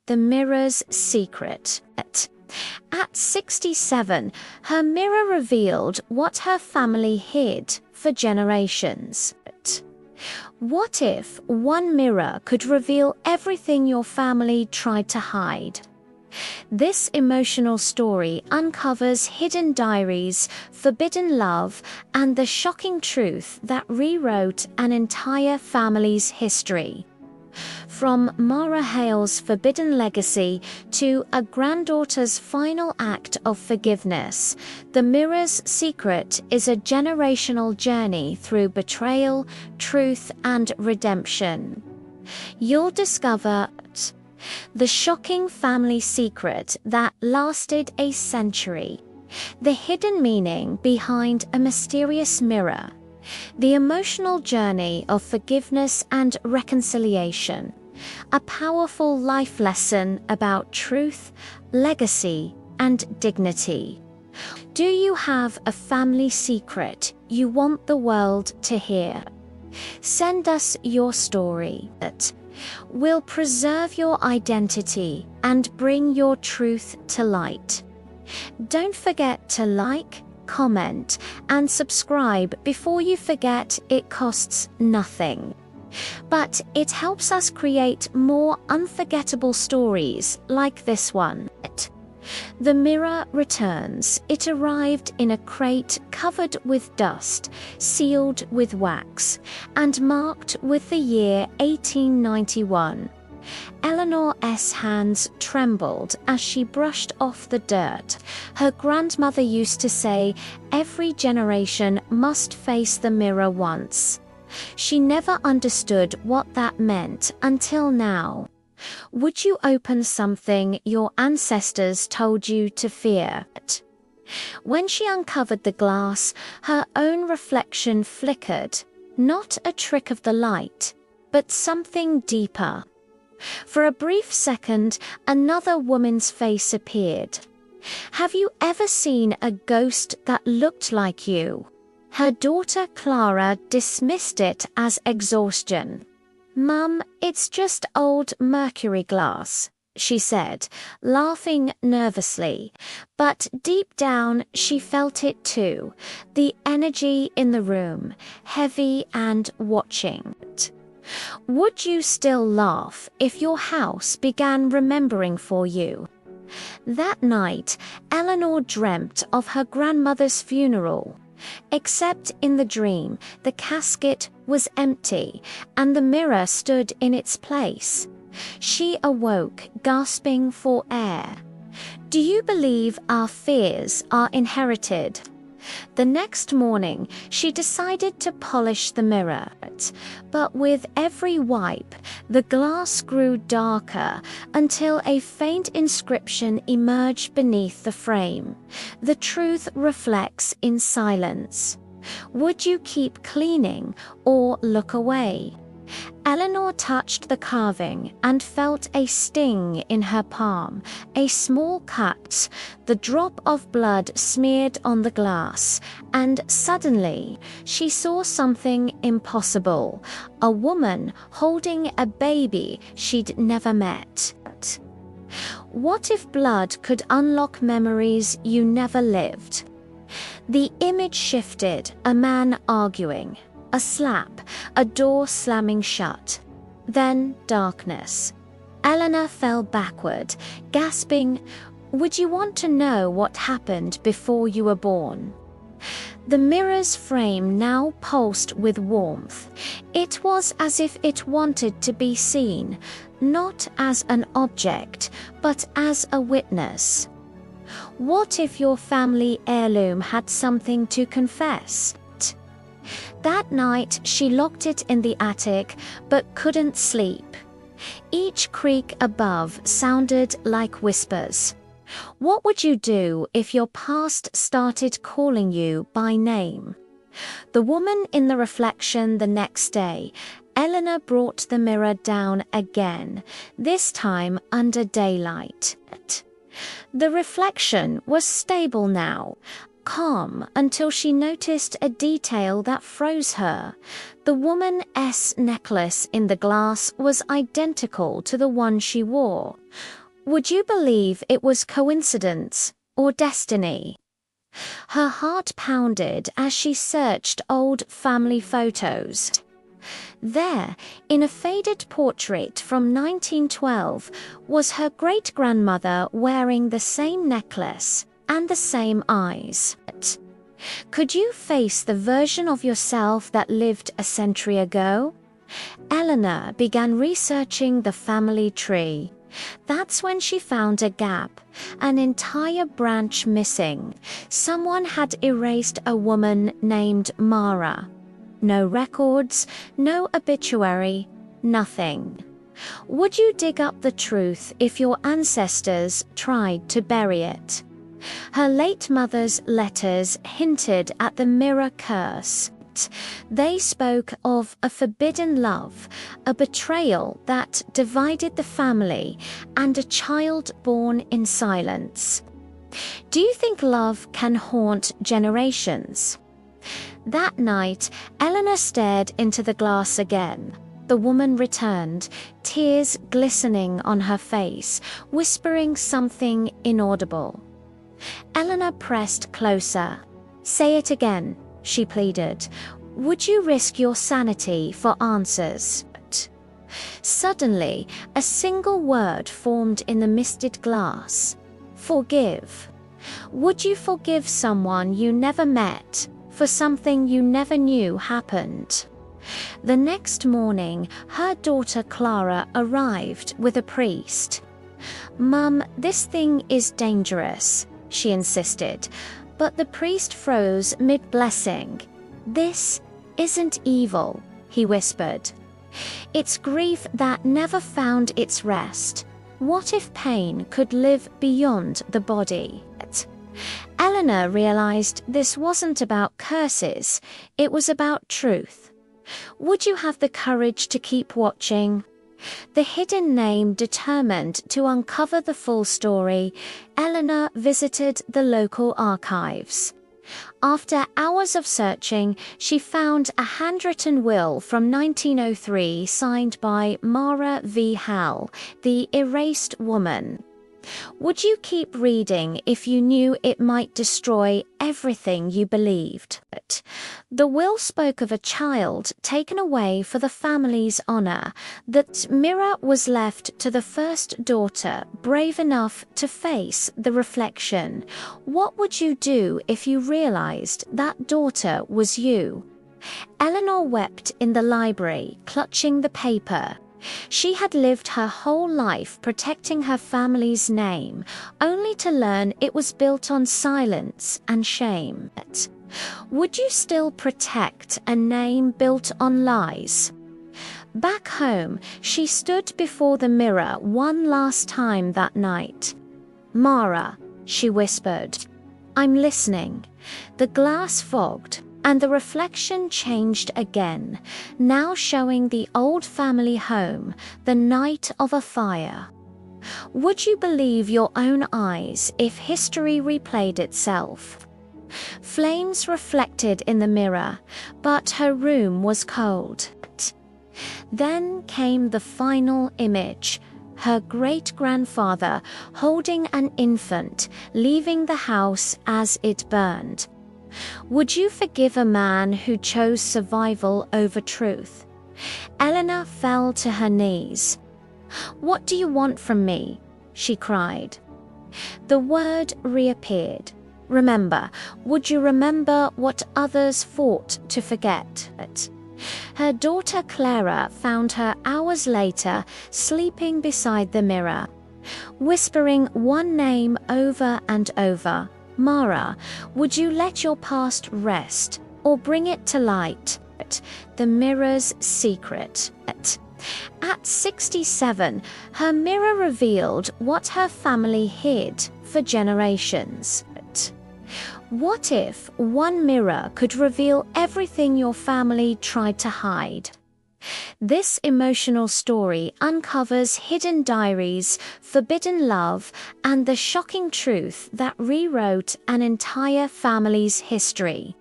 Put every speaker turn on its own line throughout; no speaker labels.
The Mirror's Secret. At 67, her mirror revealed what her family hid for generations. What if one mirror could reveal everything your family tried to hide? This emotional story uncovers hidden diaries, forbidden love, and the shocking truth that rewrote an entire family's history. From Mara Hale's forbidden legacy to a granddaughter's final act of forgiveness, The Mirror's Secret is a generational journey through betrayal, truth, and redemption. You'll discover the shocking family secret that lasted a century, the hidden meaning behind a mysterious mirror, the emotional journey of forgiveness and reconciliation, a powerful life lesson about truth, legacy, and dignity. Do you have a family secret you want the world to hear? Send us your story. We'll preserve your identity and bring your truth to light. Don't forget to like, comment, and subscribe before you forget. It costs nothing. But it helps us create more unforgettable stories like this one. The Mirror returns. It arrived in a crate covered with dust, sealed with wax, and marked with the year 1891. Eleanor's hands trembled as she brushed off the dirt. Her grandmother used to say, "Every generation must face the mirror once." She never understood what that meant until now. Would you open something your ancestors told you to fear? When she uncovered the glass, her own reflection flickered, not a trick of the light, but something deeper. For a brief second, another woman's face appeared. Have you ever seen a ghost that looked like you? Her daughter Clara dismissed it as exhaustion. "Mum, it's just old mercury glass," she said, laughing nervously. But deep down, she felt it too, the energy in the room, heavy and watching. Would you still laugh if your house began remembering for you? That night, Eleanor dreamt of her grandmother's funeral. Except in the dream, the casket was empty, and the mirror stood in its place. She awoke, gasping for air. Do you believe our fears are inherited? The next morning, she decided to polish the mirror, but with every wipe, the glass grew darker until a faint inscription emerged beneath the frame. The truth reflects in silence. Would you keep cleaning or look away? Eleanor touched the carving and felt a sting in her palm, a small cut. The drop of blood smeared on the glass, and suddenly she saw something impossible. A woman holding a baby she'd never met. What if blood could unlock memories you never lived? The image shifted, a man arguing. A slap, a door slamming shut. Then darkness. Eleanor fell backward, gasping, "Would you want to know what happened before you were born?" The mirror's frame now pulsed with warmth. It was as if it wanted to be seen, not as an object, but as a witness. What if your family heirloom had something to confess? That night, she locked it in the attic, but couldn't sleep. Each creak above sounded like whispers. What would you do if your past started calling you by name? The woman in the reflection the next day, Eleanor brought the mirror down again, this time under daylight. The reflection was stable now, calm until she noticed a detail that froze her. The woman's necklace in the glass was identical to the one she wore. Would you believe it was coincidence or destiny? Her heart pounded as she searched old family photos. There, in a faded portrait from 1912, was her great-grandmother wearing the same necklace and the same eyes. Could you face the version of yourself that lived a century ago? Eleanor began researching the family tree. That's when she found a gap, an entire branch missing. Someone had erased a woman named Mara. No records, no obituary, nothing. Would you dig up the truth if your ancestors tried to bury it? Her late mother's letters hinted at the mirror curse. They spoke of a forbidden love, a betrayal that divided the family, and a child born in silence. Do you think love can haunt generations? That night, Eleanor stared into the glass again. The woman returned, tears glistening on her face, whispering something inaudible. Eleanor pressed closer. "Say it again," she pleaded. "Would you risk your sanity for answers?" Suddenly, a single word formed in the misted glass. "Forgive." Would you forgive someone you never met for something you never knew happened? The next morning, her daughter Clara arrived with a priest. "Mum, this thing is dangerous," she insisted, but the priest froze mid-blessing. "This isn't evil," he whispered. "It's grief that never found its rest. What if pain could live beyond the body?" Eleanor realized this wasn't about curses, it was about truth. Would you have the courage to keep watching? The hidden name determined to uncover the full story, Eleanor visited the local archives. After hours of searching, she found a handwritten will from 1903 signed by Mara Hale, the erased woman. Would you keep reading if you knew it might destroy everything you believed? The will spoke of a child taken away for the family's honor. That mirror was left to the first daughter, brave enough to face the reflection. What would you do if you realized that daughter was you? Eleanor wept in the library, clutching the paper. She had lived her whole life protecting her family's name, only to learn it was built on silence and shame. Would you still protect a name built on lies? Back home, she stood before the mirror one last time that night. "Mara," she whispered, "I'm listening." The glass fogged, and the reflection changed again, now showing the old family home, the night of a fire. Would you believe your own eyes if history replayed itself? Flames reflected in the mirror, but her room was cold. Then came the final image, her great-grandfather holding an infant, leaving the house as it burned. Would you forgive a man who chose survival over truth? Eleanor fell to her knees. "What do you want from me?" she cried. The word reappeared. "Remember. Would you remember what others fought to forget?" Her daughter Clara found her hours later, sleeping beside the mirror, whispering one name over and over. "Mara, would you let your past rest or bring it to light?" The mirror's secret. At 67, her mirror revealed what her family hid for generations. What if one mirror could reveal everything your family tried to hide? This emotional story uncovers hidden diaries, forbidden love, and the shocking truth that rewrote an entire family's history.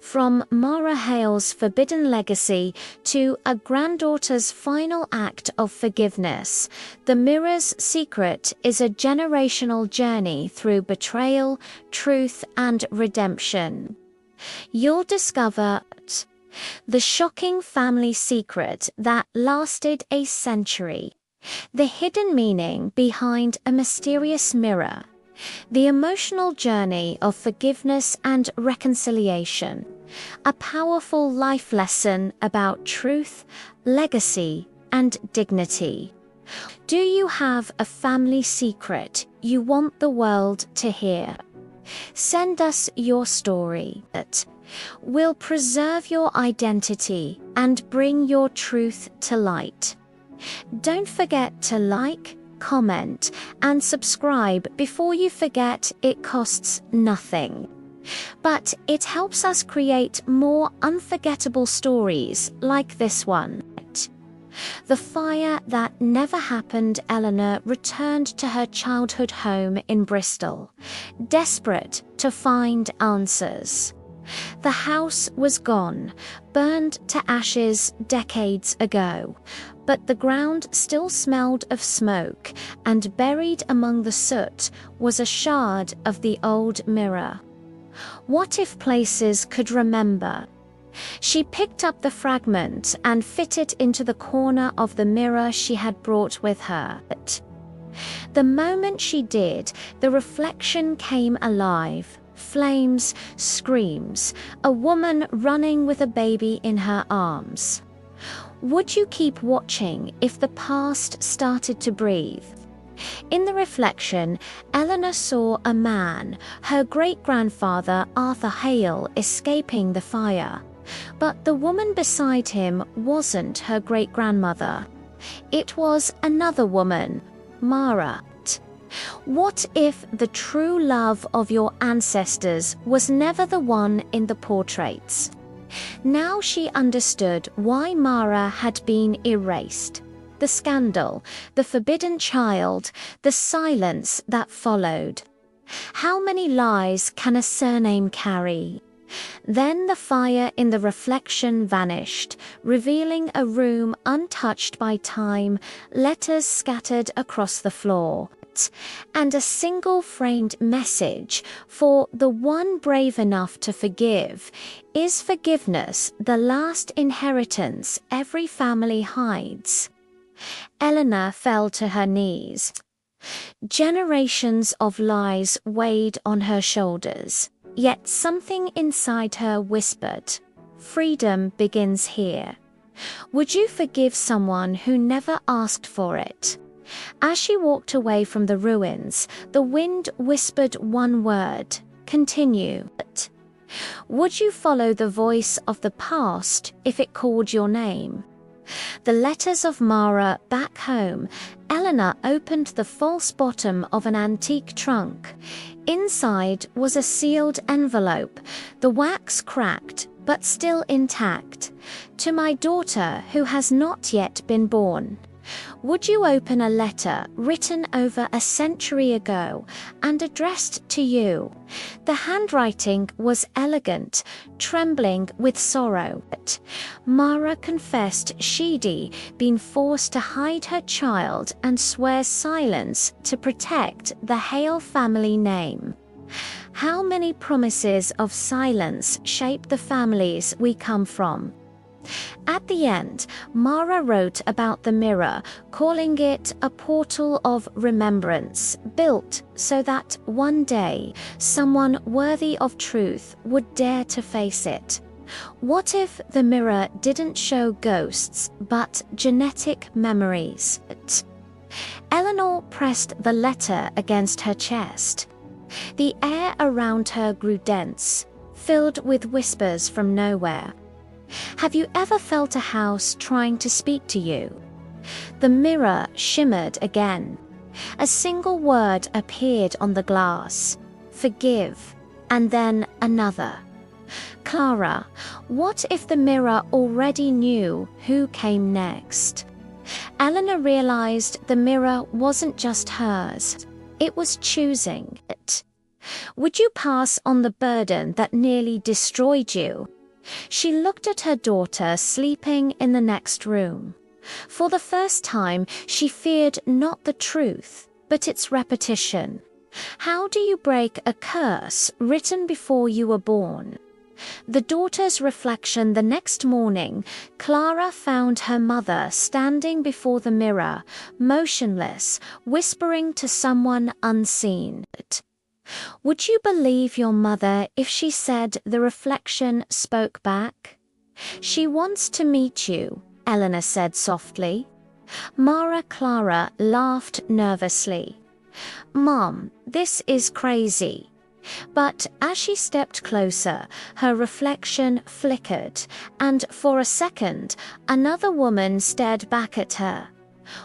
From Mara Hale's forbidden legacy to a granddaughter's final act of forgiveness, The Mirror's Secret is a generational journey through betrayal, truth, and redemption. You'll discover the shocking family secret that lasted a century, the hidden meaning behind a mysterious mirror, the emotional journey of forgiveness and reconciliation, a powerful life lesson about truth, legacy, and dignity. Do you have a family secret you want the world to hear? Send us your story. We'll preserve your identity and bring your truth to light. Don't forget to like, comment, and subscribe before you forget. It costs nothing. But it helps us create more unforgettable stories like this one. The fire that never happened. Eleanor returned to her childhood home in Bristol, desperate to find answers. The house was gone, burned to ashes decades ago, but the ground still smelled of smoke, and buried among the soot was a shard of the old mirror. What if places could remember? She picked up the fragment and fit it into the corner of the mirror she had brought with her. The moment she did, the reflection came alive. Flames, screams, a woman running with a baby in her arms. Would you keep watching if the past started to breathe? In the reflection, Eleanor saw a man, her great-grandfather Arthur Hale, escaping the fire. But the woman beside him wasn't her great-grandmother. It was another woman, Mara. What if the true love of your ancestors was never the one in the portraits? Now she understood why Mara had been erased. The scandal, the forbidden child, the silence that followed. How many lies can a surname carry? Then the fire in the reflection vanished, revealing a room untouched by time, letters scattered across the floor, and a single framed message for the one brave enough to forgive. Is forgiveness the last inheritance every family hides? Eleanor fell to her knees. Generations of lies weighed on her shoulders, yet something inside her whispered, freedom begins here. Would you forgive someone who never asked for it? As she walked away from the ruins, the wind whispered one word, continue. Would you follow the voice of the past if it called your name? The letters of Mara back home. Eleanor opened the false bottom of an antique trunk. Inside was a sealed envelope, the wax cracked but still intact. To my daughter who has not yet been born. Would you open a letter written over a century ago and addressed to you? The handwriting was elegant, trembling with sorrow. Mara confessed she'd been forced to hide her child and swear silence to protect the Hale family name. How many promises of silence shape the families we come from? At the end, Mara wrote about the mirror, calling it a portal of remembrance, built so that one day someone worthy of truth would dare to face it. What if the mirror didn't show ghosts, but genetic memories? Eleanor pressed the letter against her chest. The air around her grew dense, filled with whispers from nowhere. Have you ever felt a house trying to speak to you? The mirror shimmered again. A single word appeared on the glass. Forgive, and then another. Clara, what if the mirror already knew who came next? Eleanor realized the mirror wasn't just hers. It was choosing it. Would you pass on the burden that nearly destroyed you? She looked at her daughter sleeping in the next room. For the first time, she feared not the truth, but its repetition. How do you break a curse written before you were born? The daughter's reflection the next morning, Clara found her mother standing before the mirror, motionless, whispering to someone unseen. Would you believe your mother if she said the reflection spoke back? She wants to meet you, Eleanor said softly. Mara Clara laughed nervously. Mom, this is crazy. But as she stepped closer, her reflection flickered, and for a second, another woman stared back at her.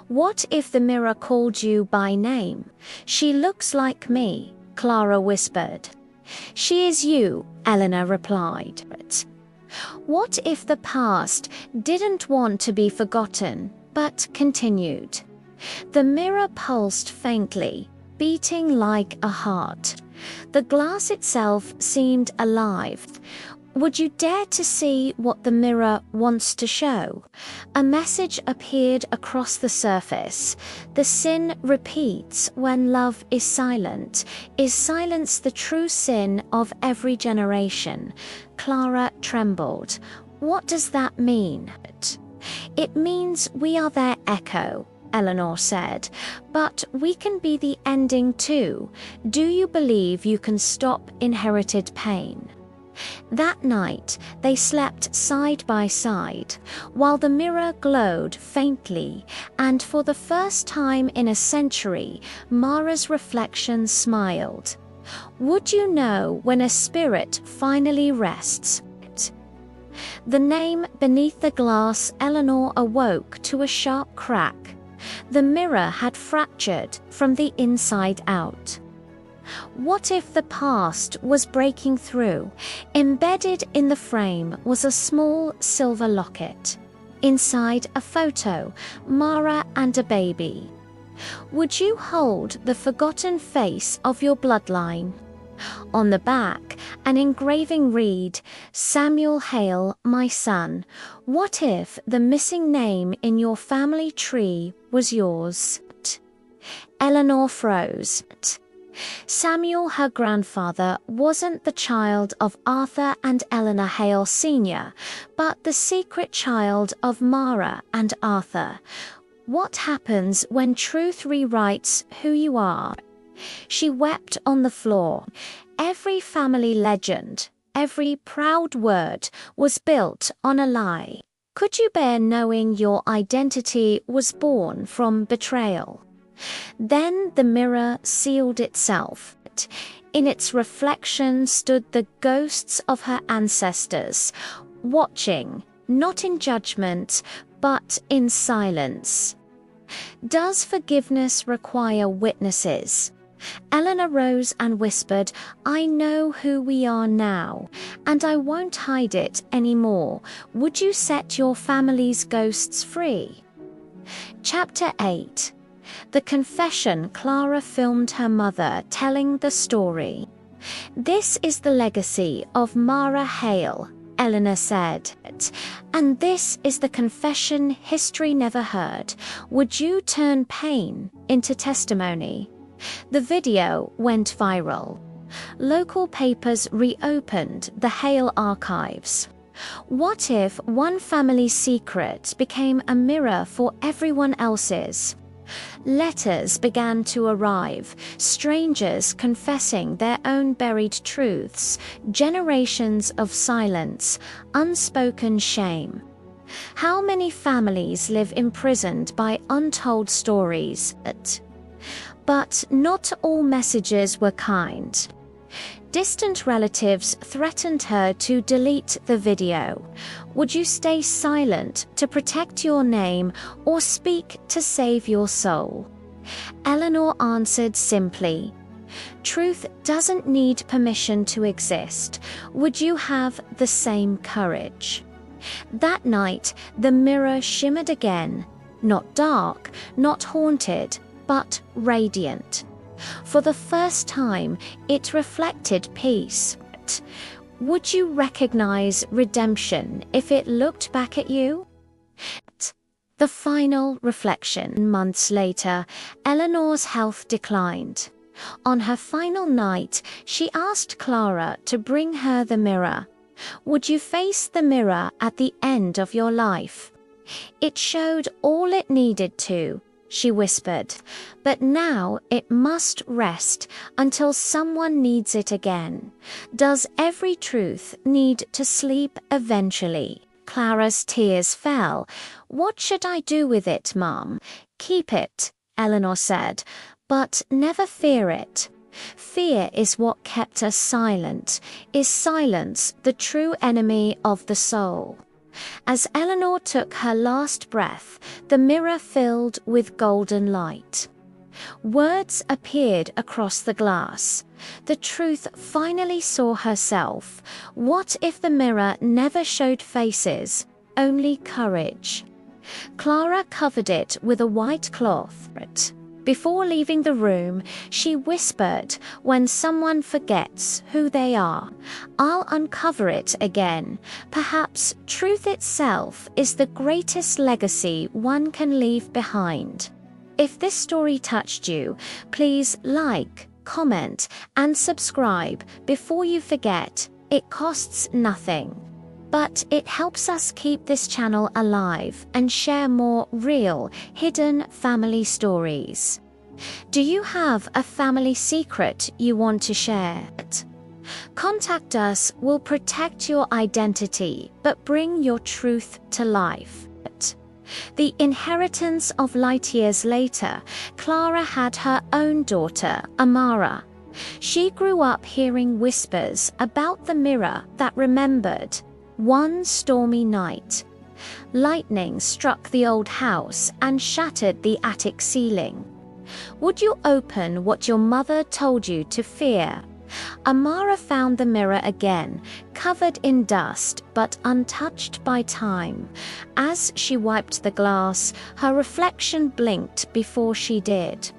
What if the mirror called you by name? She looks like me, Clara whispered. She is you, Eleanor replied. What if the past didn't want to be forgotten, but continued? The mirror pulsed faintly, beating like a heart. The glass itself seemed alive. Would you dare to see what the mirror wants to show? A message appeared across the surface. The sin repeats when love is silent. Is silence the true sin of every generation? Clara trembled. What does that mean? It means we are their echo, Eleanor said, but we can be the ending too. Do you believe you can stop inherited pain? That night, they slept side by side, while the mirror glowed faintly, and for the first time in a century, Mara's reflection smiled. Would you know when a spirit finally rests? The name beneath the glass, Eleanor awoke to a sharp crack. The mirror had fractured from the inside out. What if the past was breaking through? Embedded in the frame was a small silver locket. Inside, a photo, Mara and a baby. Would you hold the forgotten face of your bloodline? On the back, an engraving read, Samuel Hale, my son. What if the missing name in your family tree was yours? Eleanor froze. Samuel, her grandfather, wasn't the child of Arthur and Eleanor Hale Sr., but the secret child of Mara and Arthur. What happens when truth rewrites who you are? She wept on the floor. Every family legend, every proud word was built on a lie. Could you bear knowing your identity was born from betrayal? Then the mirror sealed itself. In its reflection stood the ghosts of her ancestors, watching, not in judgment, but in silence. Does forgiveness require witnesses? Eleanor rose and whispered, I know who we are now, and I won't hide it anymore. Would you set your family's ghosts free? Chapter 8. The confession. Clara filmed her mother telling the story. This is the legacy of Mara Hale, Eleanor said, and this is the confession history never heard. Would you turn pain into testimony? The video went viral. Local papers reopened the Hale archives. What if one family's secret became a mirror for everyone else's? Letters began to arrive, strangers confessing their own buried truths, generations of silence, unspoken shame. How many families live imprisoned by untold stories? But not all messages were kind. Distant relatives threatened her to delete the video. Would you stay silent to protect your name or speak to save your soul? Eleanor answered simply, Truth doesn't need permission to exist. Would you have the same courage? That night, the mirror shimmered again, not dark, not haunted, but radiant. For the first time, it reflected peace. Would you recognize redemption if it looked back at you? The final reflection. Months later, Eleanor's health declined. On her final night, she asked Clara to bring her the mirror. Would you face the mirror at the end of your life? It showed all it needed to, she whispered, but now it must rest until someone needs it again. Does every truth need to sleep eventually? Clara's tears fell. What should I do with it, Mum? Keep it, Eleanor said, but never fear it. Fear is what kept us silent. Is silence the true enemy of the soul? As Eleanor took her last breath, the mirror filled with golden light. Words appeared across the glass. The truth finally saw herself. What if the mirror never showed faces, only courage? Clara covered it with a white cloth. Before leaving the room, she whispered, "When someone forgets who they are, I'll uncover it again. Perhaps truth itself is the greatest legacy one can leave behind." If this story touched you, please like, comment, and subscribe before you forget. It costs nothing, but it helps us keep this channel alive and share more real, hidden family stories. Do you have a family secret you want to share? Contact us. We'll protect your identity, but bring your truth to life. The inheritance of light. Years later, Clara had her own daughter, Mara. She grew up hearing whispers about the mirror that remembered. One stormy night, lightning struck the old house and shattered the attic ceiling. Would you open what your mother told you to fear? Mara found the mirror again, covered in dust but untouched by time. As she wiped the glass, her reflection blinked before she did.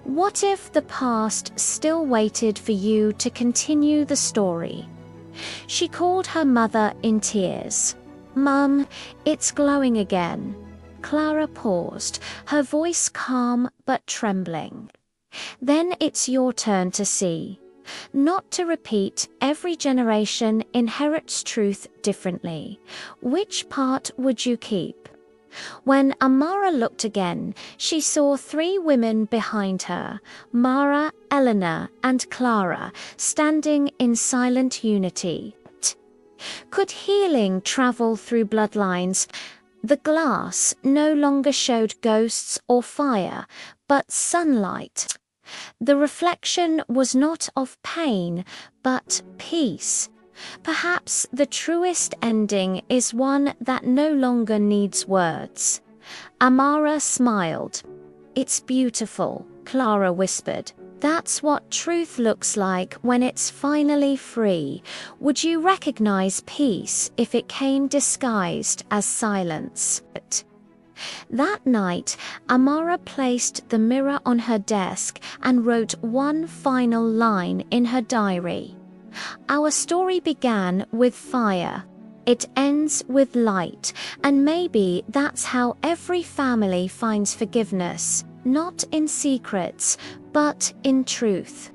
What if the past still waited for you to continue the story? She called her mother in tears. "Mum, it's glowing again." Clara paused, her voice calm but trembling. "Then it's your turn to see. Not to repeat, every generation inherits truth differently. Which part would you keep?" When Mara looked again, she saw 3 women behind her, Mara, Eleanor, and Clara, standing in silent unity. Could healing travel through bloodlines? The glass no longer showed ghosts or fire, but sunlight. The reflection was not of pain, but peace. Perhaps the truest ending is one that no longer needs words. Mara smiled. "It's beautiful," Clara whispered. "That's what truth looks like when it's finally free." Would you recognize peace if it came disguised as silence? That night, Mara placed the mirror on her desk and wrote one final line in her diary. "Our story began with fire. It ends with light, and maybe that's how every family finds forgiveness, not in secrets, but in truth."